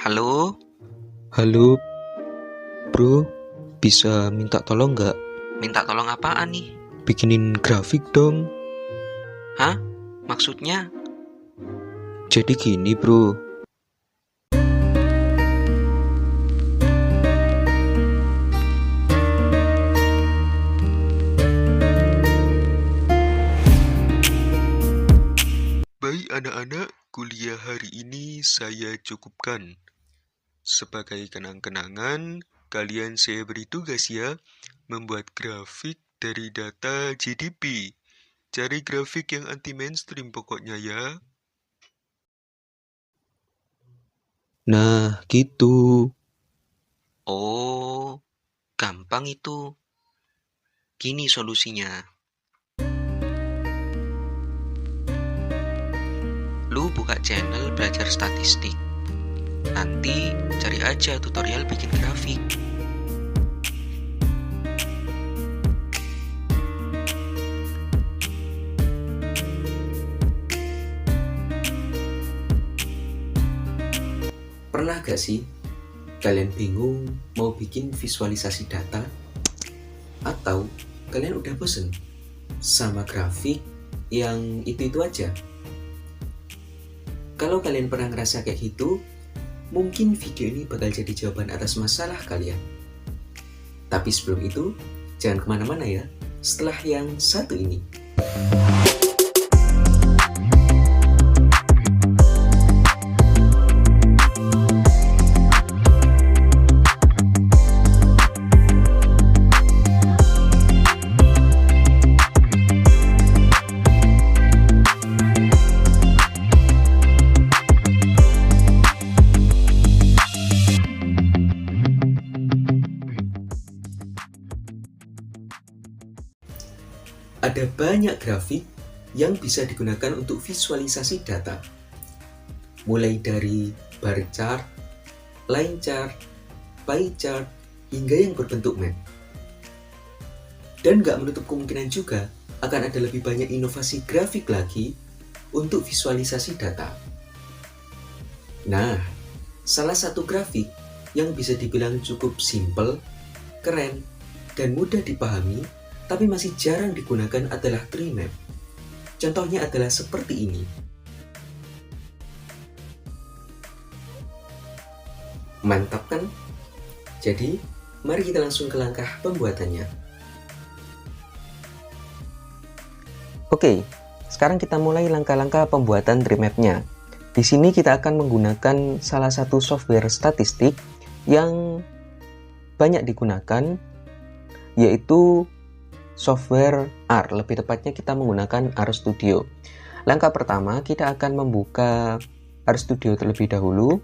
Halo, Halo bro, bisa minta tolong nggak? minta tolong apaan nih? Bikinin grafik dong. Hah? Maksudnya? Jadi gini bro, baik anak-anak, kuliah hari ini saya cukupkan. Sebagai kenang-kenangan, kalian saya beri tugas ya, membuat grafik dari data GDP. Cari grafik yang anti mainstream pokoknya ya. Nah, gitu. Oh, gampang itu. Gini solusinya. Lu buka channel belajar statistik. Nanti cari aja tutorial bikin grafik. Pernah gak sih kalian bingung mau bikin visualisasi data? Atau kalian udah bosen sama grafik yang itu-itu aja? Kalau kalian pernah ngerasa kayak gitu, mungkin video ini bakal jadi jawaban atas masalah kalian. Tapi sebelum itu, jangan kemana-mana ya, setelah yang satu ini. Ada banyak grafik yang bisa digunakan untuk visualisasi data. Mulai dari bar chart, line chart, pie chart, hingga yang berbentuk map. Dan nggak menutup kemungkinan juga akan ada lebih banyak inovasi grafik lagi untuk visualisasi data. Nah, salah satu grafik yang bisa dibilang cukup simple, keren, dan mudah dipahami tapi masih jarang digunakan adalah tree map. Contohnya adalah seperti ini. Mantap kan? Jadi, mari kita langsung ke langkah pembuatannya. Oke, sekarang kita mulai langkah-langkah pembuatan tree map-nya. Di sini kita akan menggunakan salah satu software statistik yang banyak digunakan, yaitu software R. Lebih tepatnya kita menggunakan RStudio. Langkah pertama, kita akan membuka RStudio terlebih dahulu.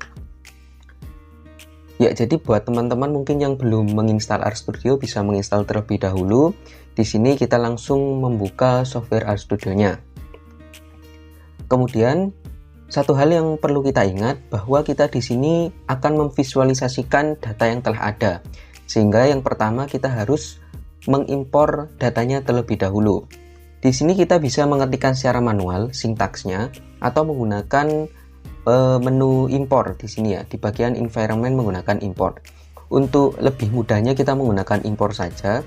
Ya, jadi buat teman-teman mungkin yang belum menginstal RStudio bisa menginstal terlebih dahulu. Di sini kita langsung membuka software RStudio-nya. Kemudian, satu hal yang perlu kita ingat bahwa kita di sini akan memvisualisasikan data yang telah ada. Sehingga yang pertama kita harus mengimpor datanya terlebih dahulu. Di sini kita bisa mengetikkan secara manual sintaksnya atau menggunakan menu import di sini ya, di bagian environment menggunakan import. Untuk lebih mudahnya kita menggunakan import saja.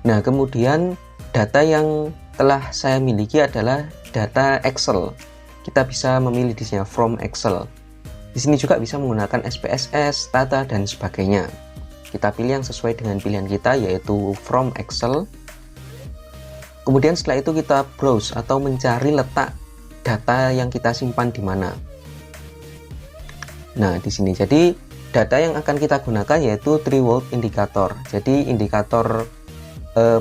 Nah, kemudian data yang telah saya miliki adalah data Excel. Kita bisa memilih di sini from Excel. Di sini juga bisa menggunakan SPSS, Stata dan sebagainya. Kita pilih yang sesuai dengan pilihan kita, yaitu from Excel. Kemudian setelah itu kita browse atau mencari letak data yang kita simpan di mana. Nah, di sini jadi data yang akan kita gunakan yaitu Tree World Indicator. Jadi indikator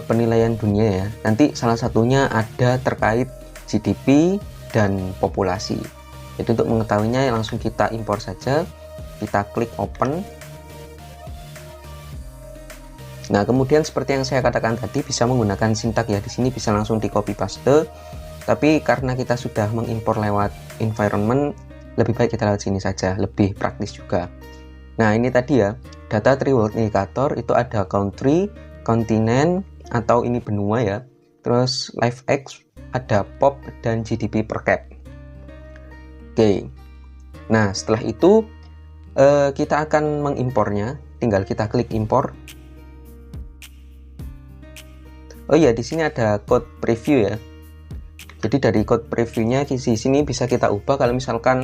penilaian dunia ya. Nanti salah satunya ada terkait GDP dan populasi. Jadi untuk mengetahuinya langsung kita impor saja. Kita klik open. Nah, kemudian seperti yang saya katakan tadi bisa menggunakan sintak ya. Di sini bisa langsung di copy paste. Tapi karena kita sudah mengimpor lewat environment, lebih baik kita lewat sini saja, lebih praktis juga. Nah, ini tadi ya, data Tree World Indicator itu ada country, continent atau ini benua ya. Terus live X, ada pop dan GDP per cap. Oke. Nah, setelah itu kita akan mengimpornya. Tinggal kita klik impor. Oh iya, di sini ada code preview ya. Jadi dari code previewnya di sini bisa kita ubah. Kalau misalkan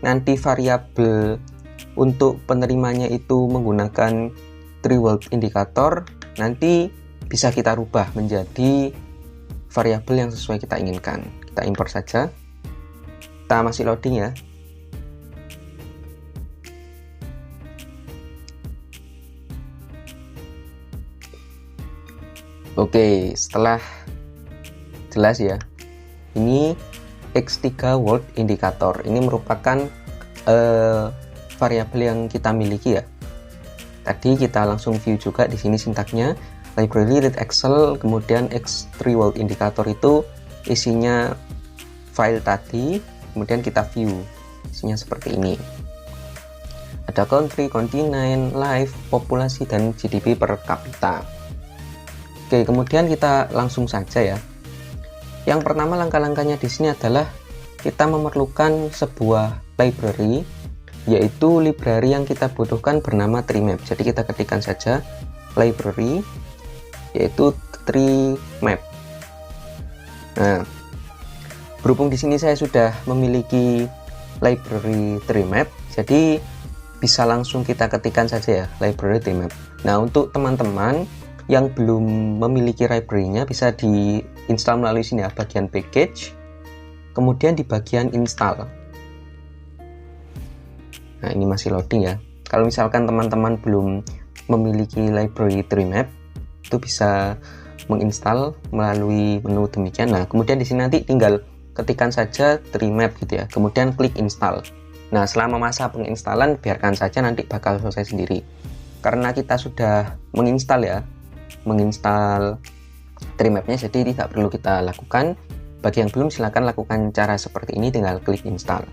nanti variabel untuk penerimanya itu menggunakan tree world indicator, nanti bisa kita rubah menjadi variabel yang sesuai kita inginkan. Kita import saja. Kita masih loading ya. Oke, setelah jelas ya. Ini X3 World Indicator. Ini merupakan variabel yang kita miliki ya. Tadi kita langsung view juga di sini sintaknya. Library read Excel, kemudian X3 World Indicator itu isinya file tadi, kemudian kita view. Isinya seperti ini. Ada country, continent, life, populasi, dan GDP per kapita. Oke, kemudian kita langsung saja ya. Yang pertama langkah-langkahnya di sini adalah kita memerlukan sebuah library, yaitu library yang kita butuhkan bernama tree map. Jadi kita ketikkan saja library, yaitu tree map. Nah, berhubung di sini saya sudah memiliki library tree map, jadi bisa langsung kita ketikkan saja ya library tree map. Nah, untuk teman-teman yang belum memiliki library-nya bisa diinstal melalui sini ya, bagian package, kemudian di bagian install. Nah, ini masih loading ya. Kalau misalkan teman-teman belum memiliki library tree map, itu bisa menginstal melalui menu demikian. Nah, kemudian di sini nanti tinggal ketikkan saja tree map gitu ya, kemudian klik install. Nah, selama masa penginstalan biarkan saja, nanti bakal selesai sendiri. Karena kita sudah menginstal tree mapnya, jadi tidak perlu kita lakukan. Bagi yang belum, silahkan lakukan cara seperti ini, tinggal klik install.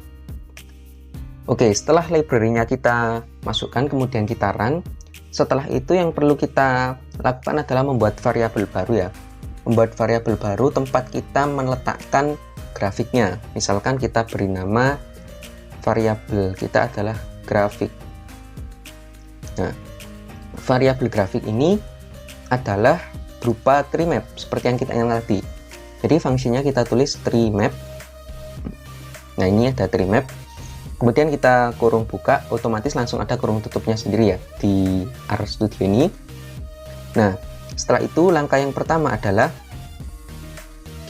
Oke, setelah library-nya kita masukkan, kemudian kita run. Setelah itu yang perlu kita lakukan adalah membuat variabel baru ya. Membuat variabel baru tempat kita meletakkan grafiknya. Misalkan kita beri nama variabel kita adalah grafik. Nah, variabel grafik ini adalah berupa tree map seperti yang kita ingat tadi. Jadi fungsinya kita tulis tree map. Nah, ini ada tree map. Kemudian kita kurung buka, otomatis langsung ada kurung tutupnya sendiri ya di RStudio ini. Nah, setelah itu langkah yang pertama adalah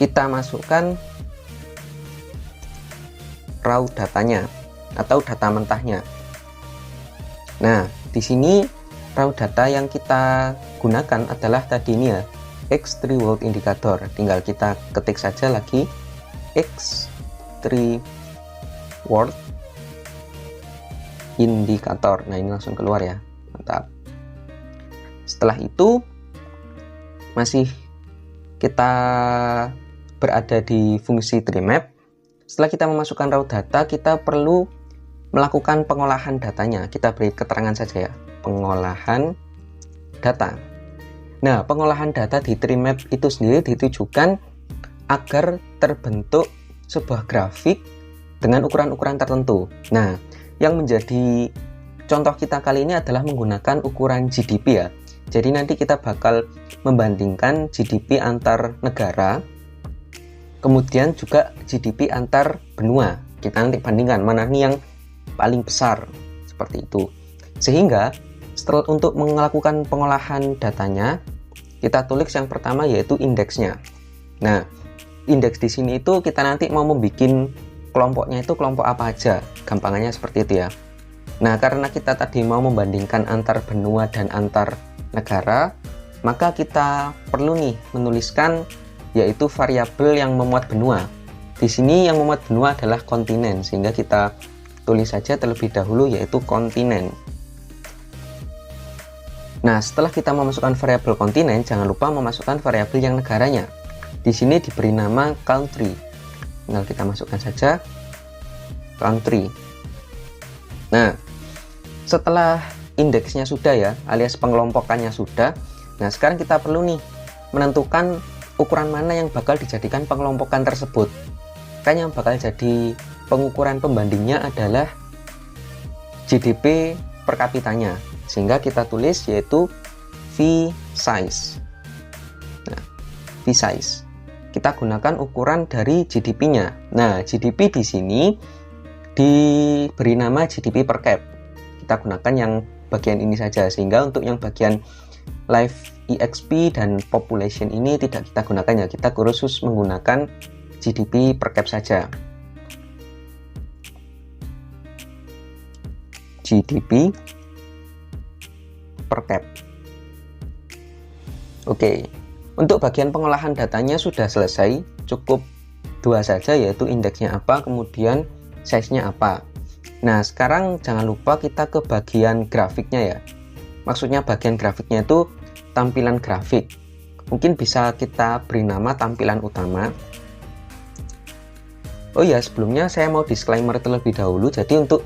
kita masukkan raw datanya atau data mentahnya. Nah, di sini raw data yang kita gunakan adalah tadi ini ya, X3 World Indicator. Tinggal kita ketik saja lagi X3 World Indicator. Nah, ini langsung keluar ya. Mantap. Setelah itu masih kita berada di fungsi tree map. Setelah kita memasukkan raw data, kita perlu melakukan pengolahan datanya. Kita beri keterangan saja ya, pengolahan data. Nah, pengolahan data di tree map itu sendiri ditujukan agar terbentuk sebuah grafik dengan ukuran-ukuran tertentu. Nah, yang menjadi contoh kita kali ini adalah menggunakan ukuran GDP ya. Jadi nanti kita bakal membandingkan GDP antar negara, kemudian juga GDP antar benua. Kita nanti bandingkan mana nih yang paling besar, seperti itu. Sehingga setelah untuk melakukan pengolahan datanya, kita tulis yang pertama yaitu indeksnya. Nah, indeks di sini itu kita nanti mau membuat kelompoknya itu kelompok apa aja, gampangannya seperti itu ya. Nah, karena kita tadi mau membandingkan antar benua dan antar negara, maka kita perlu nih menuliskan yaitu variabel yang memuat benua. Di sini yang memuat benua adalah kontinen, sehingga kita tulis saja terlebih dahulu yaitu kontinen. Nah, setelah kita memasukkan variabel kontinen, jangan lupa memasukkan variabel yang negaranya. Di sini diberi nama country. Tinggal kita masukkan saja country. Nah, setelah indeksnya sudah ya, alias pengelompokannya sudah. Nah, sekarang kita perlu nih menentukan ukuran mana yang bakal dijadikan pengelompokan tersebut. Kan yang bakal jadi pengukuran pembandingnya adalah GDP per kapitanya, sehingga kita tulis yaitu V size. Nah, V size kita gunakan ukuran dari GDP-nya. Nah, GDP di sini diberi nama GDP per cap. Kita gunakan yang bagian ini saja, sehingga untuk yang bagian life EXP dan population ini tidak kita gunakan ya. Kita khusus menggunakan GDP per cap saja. GDP per cap. Oke. Untuk bagian pengolahan datanya sudah selesai, cukup dua saja, yaitu indeksnya apa, kemudian size-nya apa. Nah, sekarang jangan lupa kita ke bagian grafiknya ya. Maksudnya bagian grafiknya itu tampilan grafik. Mungkin bisa kita beri nama tampilan utama. Oh ya, sebelumnya saya mau disclaimer terlebih dahulu. Jadi untuk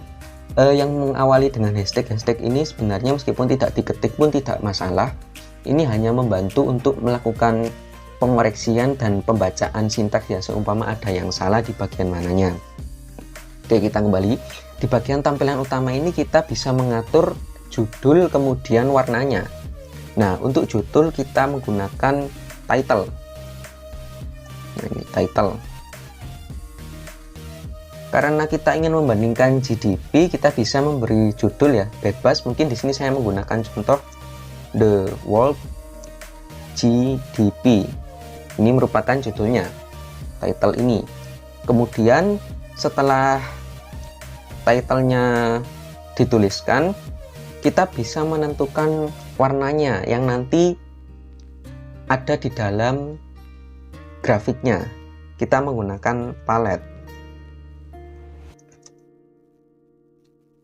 yang mengawali dengan hashtag ini sebenarnya meskipun tidak diketik pun tidak masalah. Ini hanya membantu untuk melakukan pengoreksian dan pembacaan sintaks ya, seumpama ada yang salah di bagian mananya. Oke, kita kembali. Di bagian tampilan utama ini kita bisa mengatur judul kemudian warnanya. Nah, untuk judul kita menggunakan title. Nah, ini title. Karena kita ingin membandingkan GDP, kita bisa memberi judul ya, bebas. Mungkin di sini saya menggunakan contoh The World GDP. Ini merupakan judulnya, title ini. Kemudian setelah title-nya dituliskan, kita bisa menentukan warnanya yang nanti ada di dalam grafiknya. Kita menggunakan palet.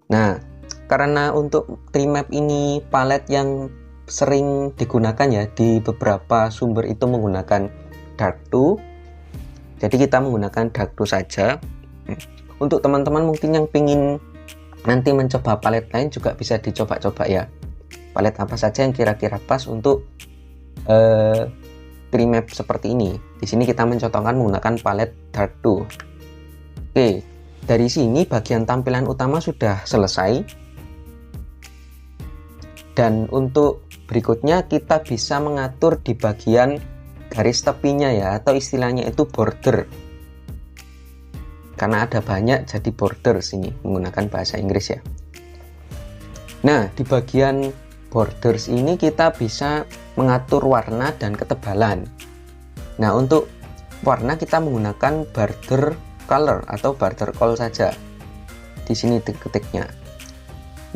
Nah, karena untuk Trimap ini palet yang sering digunakan ya, di beberapa sumber itu menggunakan dark 2, jadi kita menggunakan dark 2 saja. Untuk teman-teman mungkin yang ingin nanti mencoba palet lain juga bisa dicoba-coba ya, palet apa saja yang kira-kira pas untuk Trimap seperti ini. Di sini kita mencontohkan menggunakan palet dark 2. Oke, dari sini bagian tampilan utama sudah selesai, dan untuk berikutnya kita bisa mengatur di bagian garis tepinya ya, atau istilahnya itu border. Karena ada banyak jadi border sini menggunakan bahasa Inggris ya. Nah, di bagian borders ini kita bisa mengatur warna dan ketebalan. Nah, untuk warna kita menggunakan border color atau border call saja. Di sini ketiknya.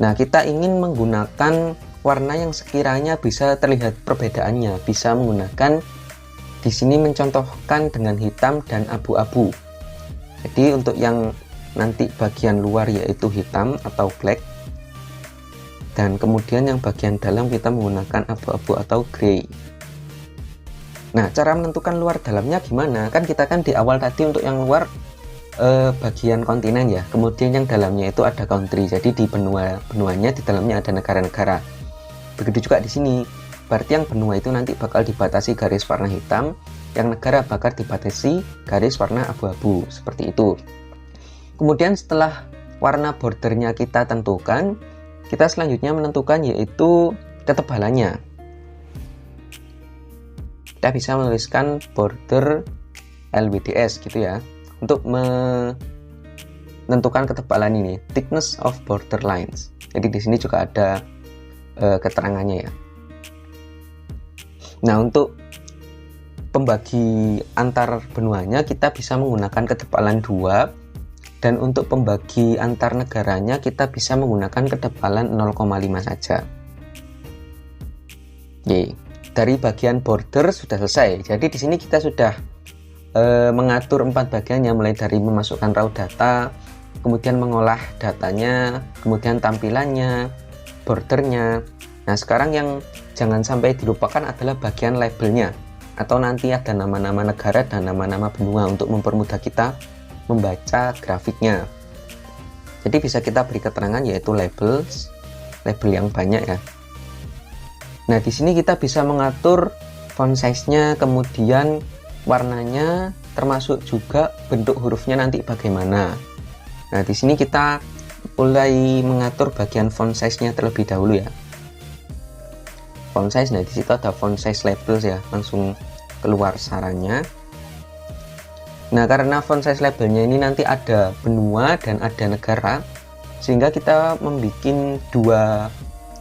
Nah, kita ingin menggunakan warna yang sekiranya bisa terlihat perbedaannya, bisa menggunakan di sini mencontohkan dengan hitam dan abu-abu. Jadi untuk yang nanti bagian luar yaitu hitam atau black, dan kemudian yang bagian dalam kita menggunakan abu-abu atau grey. Nah, cara menentukan luar dalamnya gimana? Kan kita di awal tadi untuk yang luar bagian kontinen ya, kemudian yang dalamnya itu ada country. Jadi di benuanya di dalamnya ada negara-negara. Begitu juga di sini. Berarti yang benua itu nanti bakal dibatasi garis warna hitam, yang negara bakal dibatasi garis warna abu-abu, seperti itu. Kemudian setelah warna bordernya kita tentukan, kita selanjutnya menentukan yaitu ketebalannya. Kita bisa menuliskan border LBDS gitu ya, untuk menentukan ketebalan ini, thickness of border lines. Jadi di sini juga ada keterangannya ya. Nah, untuk pembagi antar benuanya kita bisa menggunakan ketebalan 2, dan untuk pembagi antar negaranya kita bisa menggunakan ketebalan 0,5 saja. Oke, dari bagian border sudah selesai. Jadi di sini kita sudah mengatur 4 bagiannya, mulai dari memasukkan raw data, kemudian mengolah datanya, kemudian tampilannya, bordernya. Nah, sekarang yang jangan sampai dilupakan adalah bagian labelnya, atau nanti ada nama-nama negara dan nama-nama benua untuk mempermudah kita membaca grafiknya. Jadi bisa kita beri keterangan yaitu label yang banyak ya. Nah, di sini kita bisa mengatur font size-nya, kemudian warnanya, termasuk juga bentuk hurufnya nanti bagaimana. Nah, di sini kita mulai mengatur bagian font size-nya terlebih dahulu ya. Font size, nah di situ ada font size labels ya, langsung keluar sarannya. Nah, karena font size labelnya ini nanti ada benua dan ada negara, sehingga kita membuat dua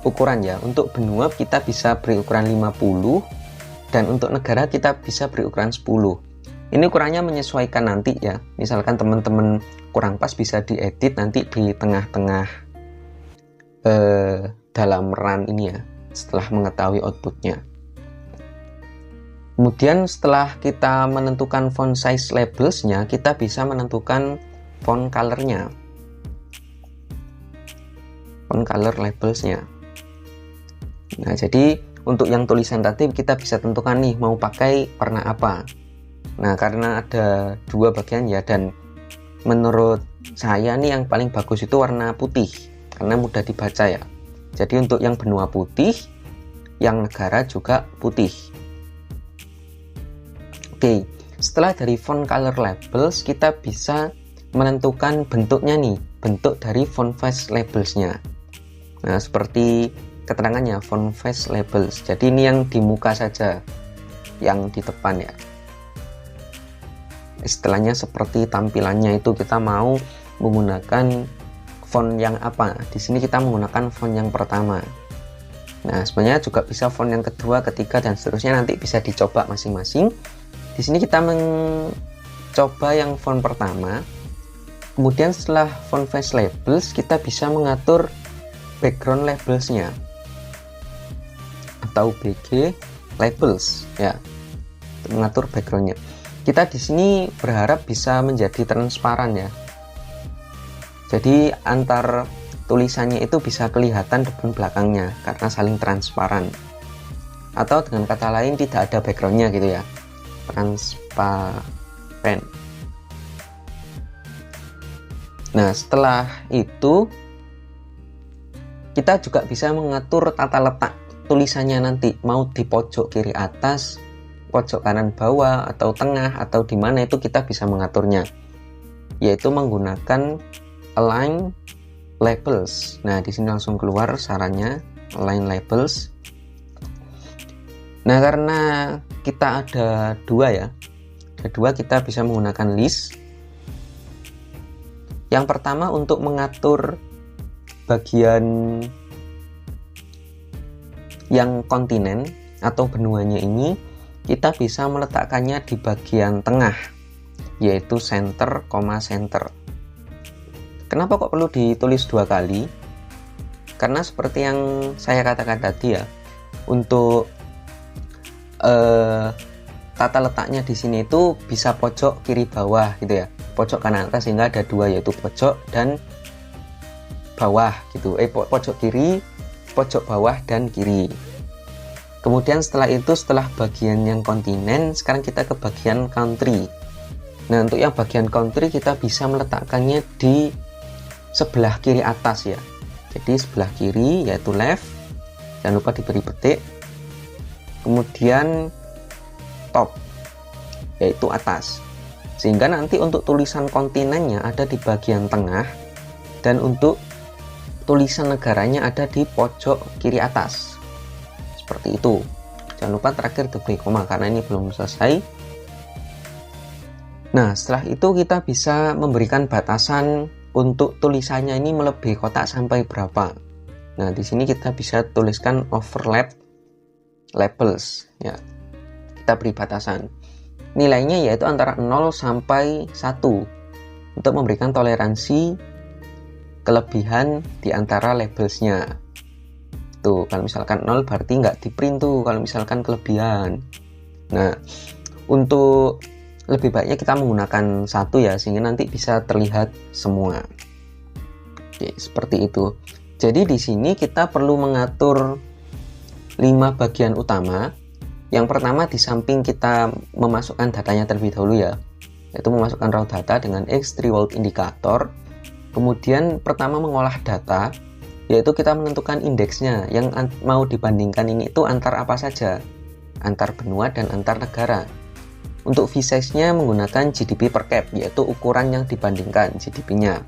ukuran ya. Untuk benua kita bisa beri ukuran 50 dan untuk negara kita bisa beri ukuran 10. Ini ukurannya menyesuaikan nanti ya. Misalkan teman-teman kurang pas bisa diedit nanti di tengah-tengah dalam run ini ya, setelah mengetahui outputnya. Kemudian setelah kita menentukan font size labelsnya, kita bisa menentukan font colornya, font color labelsnya. Nah, jadi untuk yang tulisan tadi kita bisa tentukan nih mau pakai warna apa. Nah, karena ada dua bagian ya, dan menurut saya nih yang paling bagus itu warna putih karena mudah dibaca ya. Jadi untuk yang benua putih, yang negara juga putih. Oke, setelah dari font color labels kita bisa menentukan bentuknya nih, bentuk dari font face labelsnya. Nah, seperti keterangannya font face labels. Jadi ini yang di muka saja, yang di depan ya. Istilahnya seperti tampilannya itu kita mau menggunakan font yang apa. Di sini kita menggunakan font yang pertama. Nah, sebenarnya juga bisa font yang kedua, ketiga, dan seterusnya, nanti bisa dicoba masing-masing. Di sini kita mencoba yang font pertama. Kemudian setelah font face labels kita bisa mengatur background labelsnya atau BG labels ya, mengatur backgroundnya. Kita di sini berharap bisa menjadi transparan ya. Jadi antar tulisannya itu bisa kelihatan depan belakangnya karena saling transparan. Atau dengan kata lain tidak ada backgroundnya gitu ya. Transparan. Nah, setelah itu kita juga bisa mengatur tata letak tulisannya nanti, mau di pojok kiri atas, pojok kanan bawah, atau tengah, atau di mana itu kita bisa mengaturnya, yaitu menggunakan align labels. Nah, di sini langsung keluar sarannya align labels. Nah, karena kita ada dua ya, kedua kita bisa menggunakan list. Yang pertama untuk mengatur bagian yang kontinen atau benuanya ini, kita bisa meletakkannya di bagian tengah, yaitu center, center. Kenapa kok perlu ditulis dua kali? Karena seperti yang saya katakan tadi ya, untuk tata letaknya di sini itu bisa pojok kiri bawah gitu ya, pojok kanan atas, sehingga ada dua, yaitu pojok dan bawah gitu, pojok kiri, pojok bawah, dan kiri. Kemudian setelah itu, setelah bagian yang kontinen, sekarang kita ke bagian country. Nah, untuk yang bagian country kita bisa meletakkannya di sebelah kiri atas ya. Jadi sebelah kiri yaitu left, jangan lupa diberi petik. Kemudian top yaitu atas, sehingga nanti untuk tulisan kontinennya ada di bagian tengah, dan untuk tulisan negaranya ada di pojok kiri atas, seperti itu. Jangan lupa terakhir diberi koma karena ini belum selesai. Nah, setelah itu kita bisa memberikan batasan untuk tulisannya ini melebihi kotak sampai berapa. Nah, di sini kita bisa tuliskan overlap labels ya. Kita beri batasan. Nilainya yaitu antara 0 sampai 1 untuk memberikan toleransi kelebihan di antara labelsnya. Tuh, kalau misalkan 0 berarti nggak di print tuh kalau misalkan kelebihan. Nah, untuk lebih baiknya kita menggunakan 1 ya, sehingga nanti bisa terlihat semua. Oke, seperti itu. Jadi di sini kita perlu mengatur 5 bagian utama. Yang pertama, di samping kita memasukkan datanya terlebih dahulu ya, yaitu memasukkan raw data dengan X3 World Indicator. Kemudian pertama mengolah data, yaitu kita menentukan indeksnya yang mau dibandingkan ini itu antar apa saja, antar benua dan antar negara. Untuk v-size-nya menggunakan GDP per cap, yaitu ukuran yang dibandingkan GDP-nya.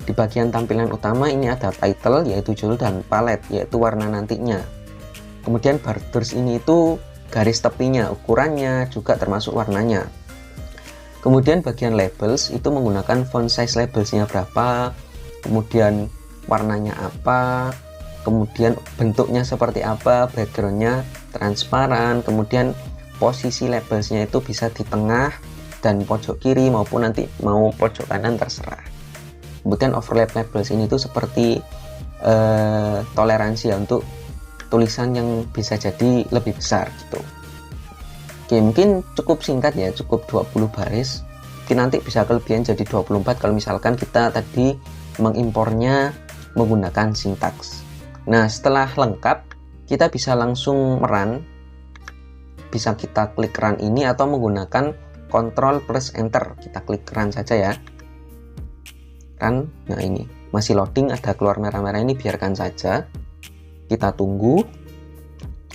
Di bagian tampilan utama ini ada title yaitu judul dan palette yaitu warna nantinya. Kemudian borders ini itu garis tepinya, ukurannya, juga termasuk warnanya. Kemudian bagian labels itu menggunakan font size labelsnya berapa, kemudian warnanya apa, kemudian bentuknya seperti apa, backgroundnya transparan, kemudian posisi labelsnya itu bisa di tengah dan pojok kiri maupun nanti mau pojok kanan terserah. Kemudian overlap labels ini tuh seperti toleransi ya untuk tulisan yang bisa jadi lebih besar gitu. Oke, mungkin cukup singkat ya, cukup 20 baris. Mungkin nanti bisa kelebihan jadi 24 kalau misalkan kita tadi mengimpornya menggunakan sintaks. Nah, setelah lengkap, kita bisa langsung run. Bisa kita klik run ini atau menggunakan Ctrl plus Enter. Kita klik run saja ya. Run, nah ini masih loading, ada keluar merah-merah ini, biarkan saja. Kita tunggu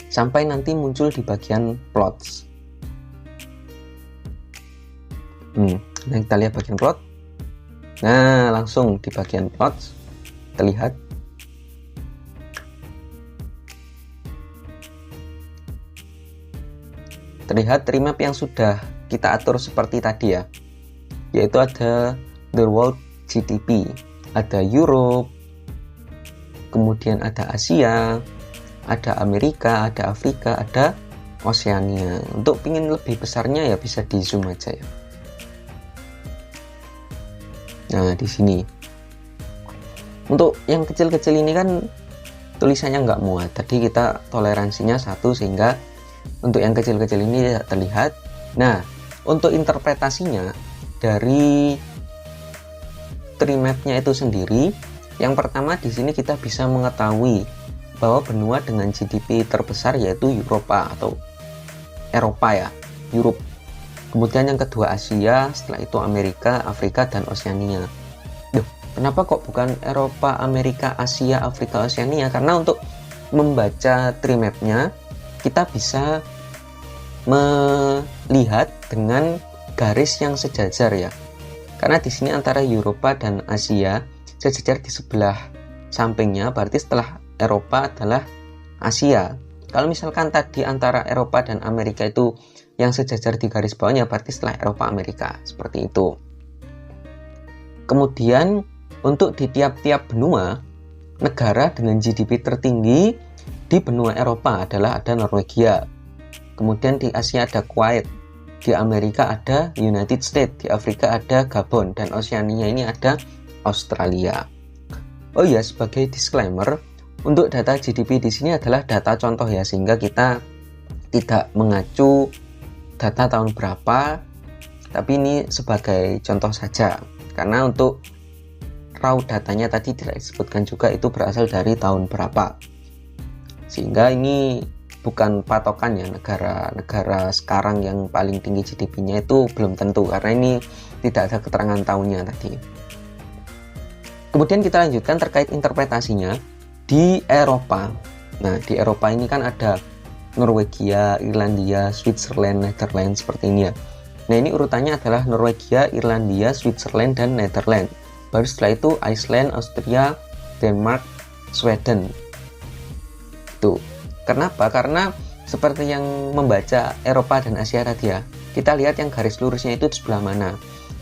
sampai nanti muncul di bagian plots. Nah kita lihat bagian plot. Nah langsung di bagian plots terlihat. Terlihat remap yang sudah kita atur seperti tadi ya, yaitu ada the world GDP, ada Europe, kemudian ada Asia, ada Amerika, ada Afrika, ada Oceania. Untuk pingin lebih besarnya ya bisa di zoom aja ya. Nah di sini untuk yang kecil-kecil ini kan tulisannya nggak muat. Tadi kita toleransinya 1 sehingga untuk yang kecil-kecil ini tidak terlihat. Nah untuk interpretasinya dari tree map-nya itu sendiri, yang pertama di sini kita bisa mengetahui bahwa benua dengan GDP terbesar yaitu Eropa atau Eropa ya, Europe. Kemudian yang kedua Asia, setelah itu Amerika, Afrika, dan Oceania. Duh, kenapa kok bukan Eropa, Amerika, Asia, Afrika, Oceania? Karena untuk membaca tree map-nya kita bisa melihat dengan garis yang sejajar ya. Karena di sini antara Eropa dan Asia sejajar di sebelah sampingnya, berarti setelah Eropa adalah Asia. Kalau misalkan tadi antara Eropa dan Amerika itu yang sejajar di garis bawahnya, berarti setelah Eropa Amerika, seperti itu. Kemudian untuk di tiap-tiap benua, negara dengan GDP tertinggi di benua Eropa adalah ada Norwegia. Kemudian di Asia ada Kuwait, di Amerika ada United States, di Afrika ada Gabon, dan Oceania ini ada Australia. Oh iya, sebagai disclaimer, untuk data GDP di sini adalah data contoh ya, sehingga kita tidak mengacu data tahun berapa, tapi ini sebagai contoh saja. Karena untuk raw datanya tadi tidak disebutkan juga itu berasal dari tahun berapa. Sehingga ini bukan patokan ya, negara sekarang yang paling tinggi GDP-nya itu belum tentu, karena ini tidak ada keterangan tahunnya tadi. Kemudian kita lanjutkan terkait interpretasinya di Eropa. Nah di Eropa ini kan ada Norwegia, Irlandia, Switzerland, Netherlands seperti ini ya. Nah ini urutannya adalah Norwegia, Irlandia, Switzerland, dan Netherlands. Baru setelah itu Iceland, Austria, Denmark, Sweden. Tuh. Kenapa? Karena seperti yang membaca Eropa dan Asia tadi ya, kita lihat yang garis lurusnya itu di sebelah mana.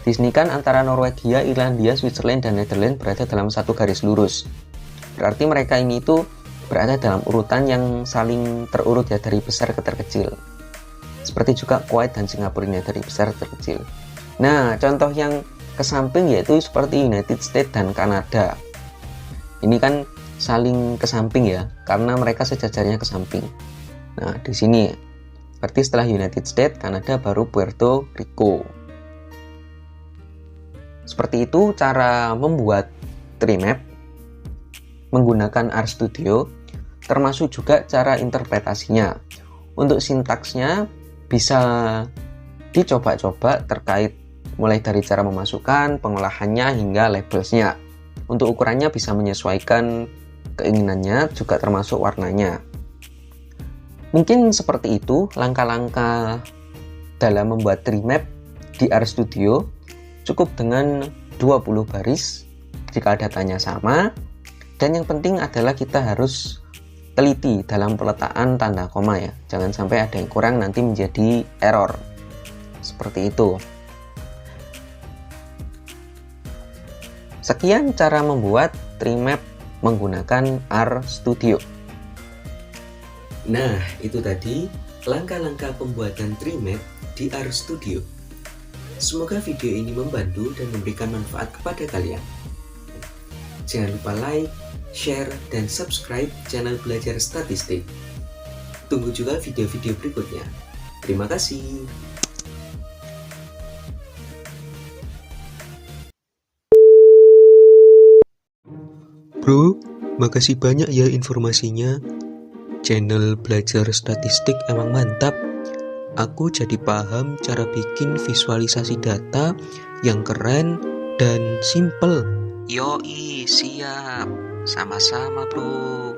Di sini kan antara Norwegia, Irlandia, Switzerland, dan Netherlands berada dalam satu garis lurus. Berarti mereka ini itu berada dalam urutan yang saling terurut ya, dari besar ke terkecil. Seperti juga Kuwait dan Singapura ini dari besar ke terkecil. Nah, contoh yang ke samping yaitu seperti United States dan Kanada. Ini kan saling ke samping ya, karena mereka sejajarnya ke samping. Nah, di sini berarti setelah United States, Kanada, baru Puerto Rico. Seperti itu cara membuat tree map menggunakan RStudio, termasuk juga cara interpretasinya. Untuk sintaksnya bisa dicoba-coba terkait mulai dari cara memasukkan, pengolahannya, hingga labelsnya. Untuk ukurannya bisa menyesuaikan keinginannya, juga termasuk warnanya. Mungkin seperti itu langkah-langkah dalam membuat tree map di RStudio. Cukup dengan 20 baris jika datanya sama. Dan yang penting adalah kita harus teliti dalam peletakan tanda koma ya. Jangan sampai ada yang kurang nanti menjadi error. Seperti itu. Sekian cara membuat tree map menggunakan RStudio. Nah, itu tadi langkah-langkah pembuatan tree map di RStudio. Semoga video ini membantu dan memberikan manfaat kepada kalian. Jangan lupa like, share, dan subscribe channel Belajar Statistik. Tunggu juga video-video berikutnya. Terima kasih. Bro, makasih banyak ya informasinya. Channel Belajar Statistik emang mantap. Aku jadi paham cara bikin visualisasi data yang keren dan simple. Yoi, siap. Sama-sama, bro.